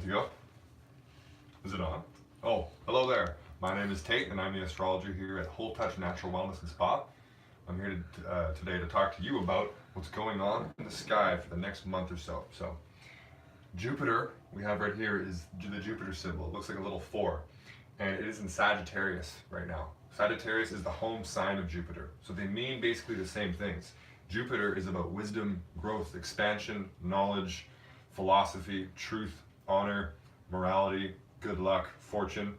to go. Is it on? Oh, hello there. My name is Tate, and I'm the astrologer here at Whole Touch Natural Wellness and Spa. I'm here today to talk to you about what's going on in the sky for the next month or so. So, Jupiter, we have right here, is the Jupiter symbol. It looks like a little 4, and it is in Sagittarius right now. Sagittarius is the home sign of Jupiter, so they mean basically the same things. Jupiter is about wisdom, growth, expansion, knowledge, philosophy, truth, honor, morality, good luck, fortune.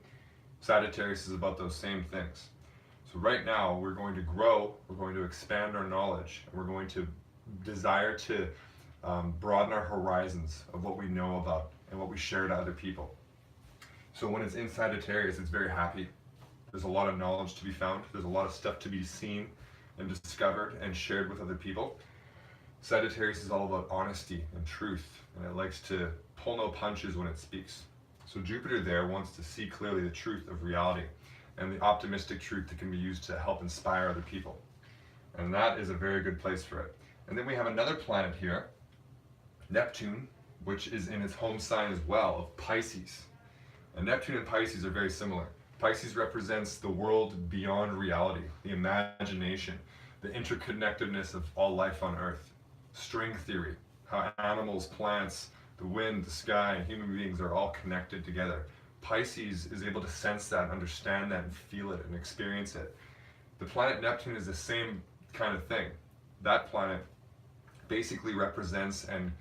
Sagittarius is about those same things. So right now we're going to grow, we're going to expand our knowledge, and we're going to desire to broaden our horizons of what we know about and what we share to other people. So when it's in Sagittarius, it's very happy. There's a lot of knowledge to be found. There's a lot of stuff to be seen and discovered and shared with other people. Sagittarius is all about honesty and truth, and it likes to pull no punches when it speaks. So Jupiter there wants to see clearly the truth of reality and the optimistic truth that can be used to help inspire other people. And that is a very good place for it. And then we have another planet here, Neptune, which is in its home sign as well, of Pisces. And Neptune and Pisces are very similar. Pisces represents the world beyond reality, the imagination, the interconnectedness of all life on Earth. String theory, how animals, plants, the wind, the sky, and human beings are all connected together. Pisces is able to sense that, understand that, and feel it and experience it. The planet Neptune is the same kind of thing. That planet basically represents and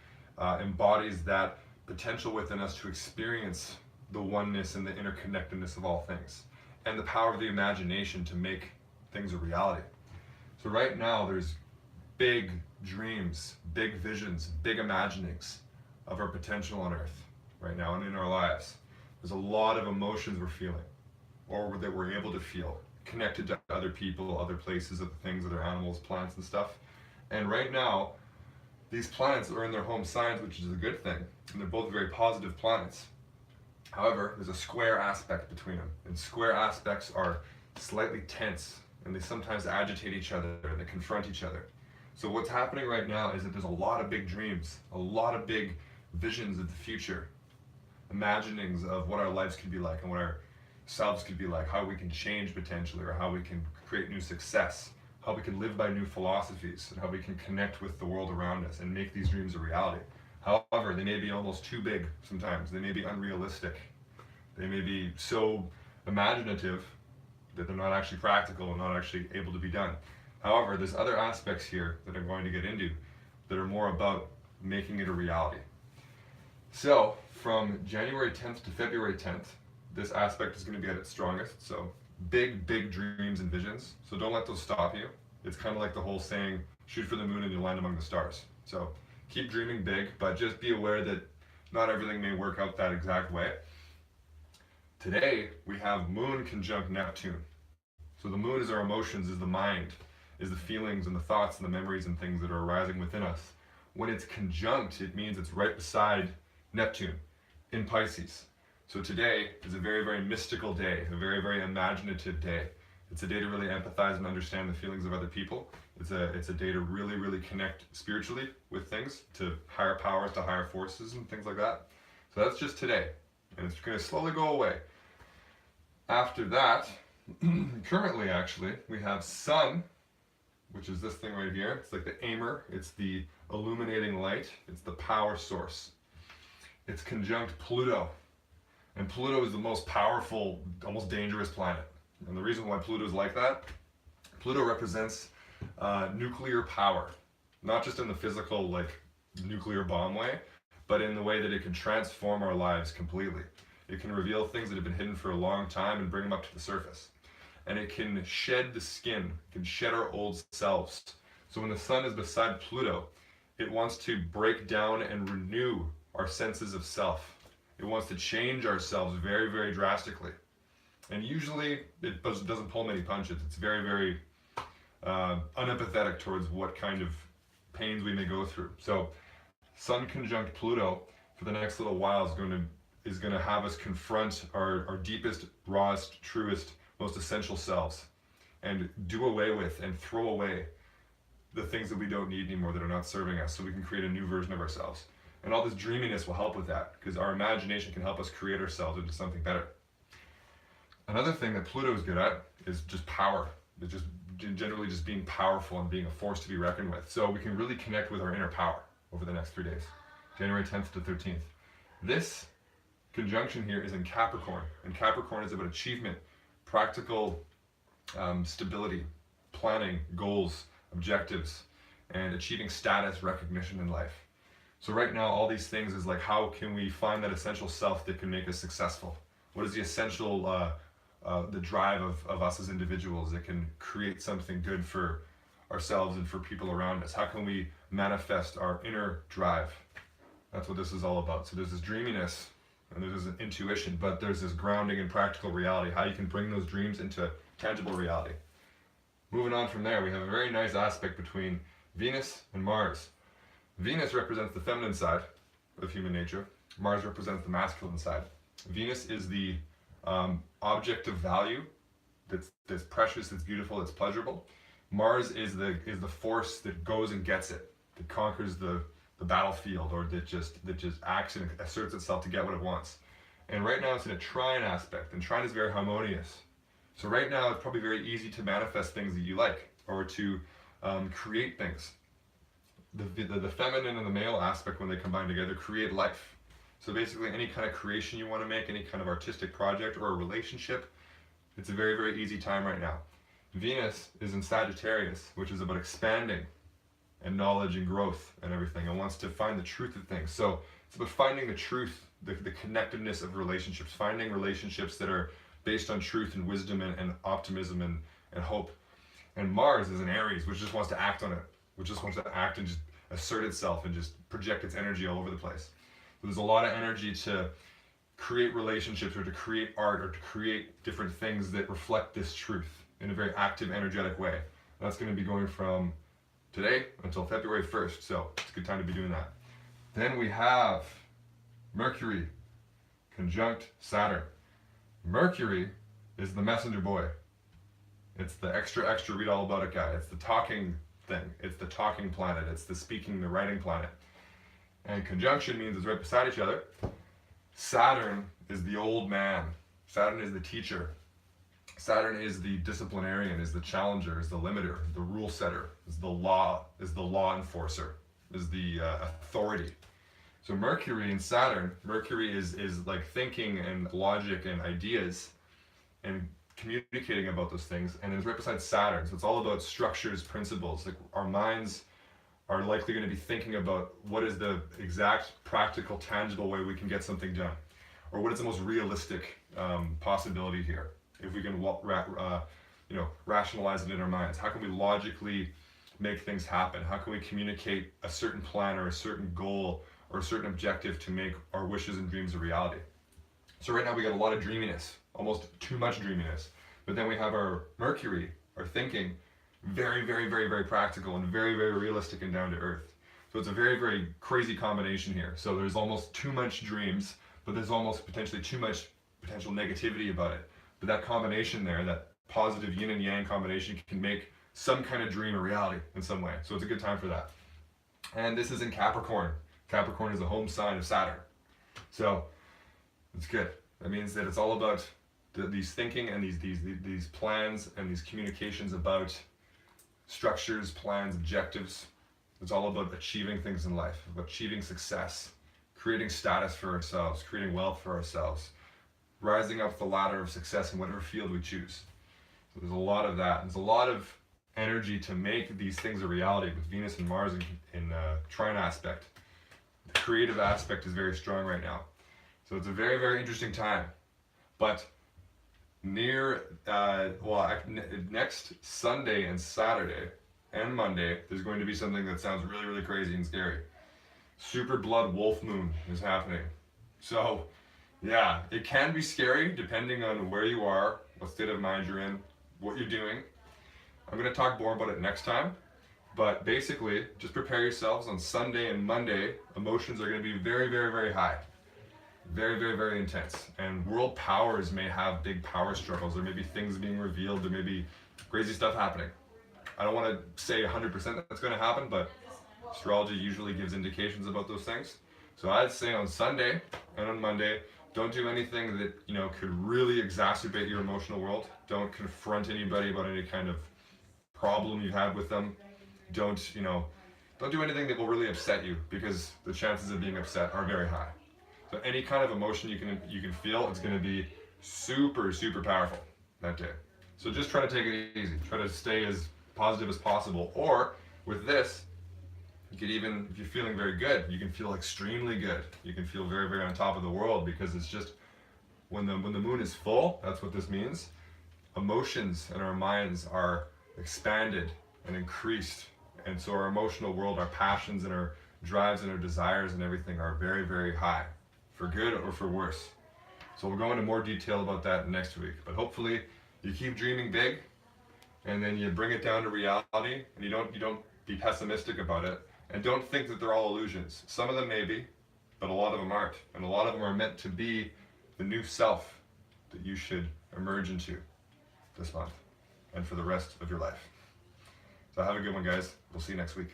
embodies that potential within us to experience the oneness and the interconnectedness of all things, and the power of the imagination to make things a reality. So right now there's big dreams, big visions, big imaginings of our potential on Earth right now and in our lives. There's a lot of emotions we're feeling, or that we're able to feel, connected to other people, other places, other things, other animals, plants and stuff. And right now, these planets are in their home signs, which is a good thing, and they're both very positive planets. However, there's a square aspect between them, and square aspects are slightly tense, and they sometimes agitate each other, and they confront each other. So what's happening right now is that there's a lot of big dreams, a lot of big visions of the future, imaginings of what our lives could be like and what our selves could be like, how we can change potentially, or how we can create new success, how we can live by new philosophies, and how we can connect with the world around us and make these dreams a reality. However, they may be almost too big sometimes. They may be unrealistic. They may be so imaginative that they're not actually practical and not actually able to be done. However, there's other aspects here that I'm going to get into that are more about making it a reality. So, from January 10th to February 10th, this aspect is going to be at its strongest. So, big dreams and visions. So don't let those stop you. It's kind of like the whole saying, shoot for the moon and you'll land among the stars. So keep dreaming big, but just be aware that not everything may work out that exact way. Today, we have Moon conjunct Neptune. So the moon is our emotions, is the mind, is the feelings and the thoughts and the memories and things that are arising within us. When it's conjunct, it means it's right beside Neptune in Pisces. So today is a very mystical day, a very imaginative day. It's a day to really empathize and understand the feelings of other people. It's a day to really connect spiritually with things, to higher powers, to higher forces and things like that. So that's just today, and it's going to slowly go away. After that, currently actually, we have Sun, which is this thing right here. It's like the aimer, it's the illuminating light, it's the power source. It's conjunct Pluto. And Pluto is the most powerful, almost dangerous planet. And the reason why Pluto is like that, Pluto represents nuclear power. Not just in the physical, like, nuclear bomb way, but in the way that it can transform our lives completely. It can reveal things that have been hidden for a long time and bring them up to the surface. And it can shed the skin, it can shed our old selves. So when the Sun is beside Pluto, it wants to break down and renew our senses of self. It wants to change ourselves very drastically. And usually it doesn't pull many punches. It's very unempathetic towards what kind of pains we may go through. So Sun conjunct Pluto for the next little while is going to have us confront our deepest, rawest, truest, most essential selves, and do away with and throw away the things that we don't need anymore, that are not serving us, so we can create a new version of ourselves. And all this dreaminess will help with that, because our imagination can help us create ourselves into something better. Another thing that Pluto is good at is just power. It's just generally just being powerful and being a force to be reckoned with. So we can really connect with our inner power over the next 3 days, January 10th to 13th. This conjunction here is in Capricorn, and Capricorn is about achievement, practical stability, planning, goals, objectives, and achieving status, recognition in life. So right now, all these things is like, how can we find that essential self that can make us successful? What is the essential, the drive of us as individuals that can create something good for ourselves and for people around us? How can we manifest our inner drive? That's what this is all about. So there's this dreaminess, and there's this intuition, but there's this grounding in practical reality, how you can bring those dreams into tangible reality. Moving on from there, we have a very nice aspect between Venus and Mars. Venus represents the feminine side of human nature. Mars represents the masculine side. Venus is the object of value that's precious, that's beautiful, that's pleasurable. Mars is the force that goes and gets it, that conquers the battlefield, or that just acts and asserts itself to get what it wants. And right now it's in a trine aspect, and trine is very harmonious. So right now it's probably very easy to manifest things that you like, or to create things. The feminine and the male aspect, when they combine together, create life. So basically any kind of creation you want to make, any kind of artistic project or a relationship, it's a very, very easy time right now. Venus is in Sagittarius, which is about expanding and knowledge and growth and everything, and wants to find the truth of things. So it's about finding the truth, the connectedness of relationships, finding relationships that are based on truth and wisdom and optimism and hope. And Mars is in Aries, which just wants to act on it, which just wants to act and just assert itself and just project its energy all over the place. So there's a lot of energy to create relationships, or to create art, or to create different things that reflect this truth in a very active, energetic way. That's going to be going from today until February 1st, so it's a good time to be doing that. Then we have Mercury conjunct Saturn. Mercury is the messenger boy. It's the extra read all about it guy. It's the talking thing. It's the talking planet. It's the speaking, the writing planet. And conjunction means it's right beside each other. Saturn is the old man. Saturn is the teacher. Saturn is the disciplinarian, is the challenger, is the limiter, the rule setter, is the law enforcer, is the authority. So Mercury and Saturn, Mercury is like thinking and logic and ideas and communicating about those things, and it's right beside Saturn. So it's all about structures, principles. Like our minds are likely going to be thinking about what is the exact, practical, tangible way we can get something done, or what is the most realistic possibility here. If we can rationalize it in our minds, how can we logically make things happen? How can we communicate a certain plan or a certain goal or a certain objective to make our wishes and dreams a reality? So right now we got a lot of dreaminess, almost too much dreaminess. But then we have our Mercury, our thinking, very, very, very, very practical and very, very realistic and down to earth. So it's a very, very crazy combination here. So there's almost too much dreams, but there's almost potentially too much potential negativity about it. But that combination there, that positive yin and yang combination, can make some kind of dream a reality in some way. So it's a good time for that. And this is in Capricorn. Capricorn is the home sign of Saturn. So it's good. That means that it's all about these thinking and these plans and these communications about structures, plans, objectives. It's all about achieving things in life, about achieving success, creating status for ourselves, creating wealth for ourselves, rising up the ladder of success in whatever field we choose. So there's a lot of that. There's a lot of energy to make these things a reality with Venus and Mars in trine aspect. The creative aspect is very strong right now. So it's a very, very interesting time. But next Sunday and Saturday and Monday, there's going to be something that sounds really, really crazy and scary. Super blood wolf moon is happening. So yeah, it can be scary depending on where you are, what state of mind you're in, what you're doing. I'm going to talk more about it next time. But basically, just prepare yourselves. On Sunday and Monday, emotions are going to be very, very, very high. Very, very, very intense. And world powers may have big power struggles. There may be things being revealed. There may be crazy stuff happening. I don't want to say 100% that's going to happen, but astrology usually gives indications about those things. So I'd say on Sunday and on Monday, don't do anything that, you know, could really exacerbate your emotional world. Don't confront anybody about any kind of problem you have with them. Don't, you know, don't do anything that will really upset you, because the chances of being upset are very high. So any kind of emotion you can feel, it's going to be super, super powerful that day. So just try to take it easy. Try to stay as positive as possible. Or with this, you could even, if you're feeling very good, you can feel extremely good. You can feel very, very on top of the world, because it's just when the moon is full, that's what this means. Emotions in our minds are expanded and increased. And so our emotional world, our passions and our drives and our desires and everything are very, very high, for good or for worse. So we'll go into more detail about that next week. But hopefully you keep dreaming big, and then you bring it down to reality, and you don't be pessimistic about it, and don't think that they're all illusions. Some of them may be, but a lot of them aren't. And a lot of them are meant to be the new self that you should emerge into this month and for the rest of your life. So have a good one, guys. We'll see you next week.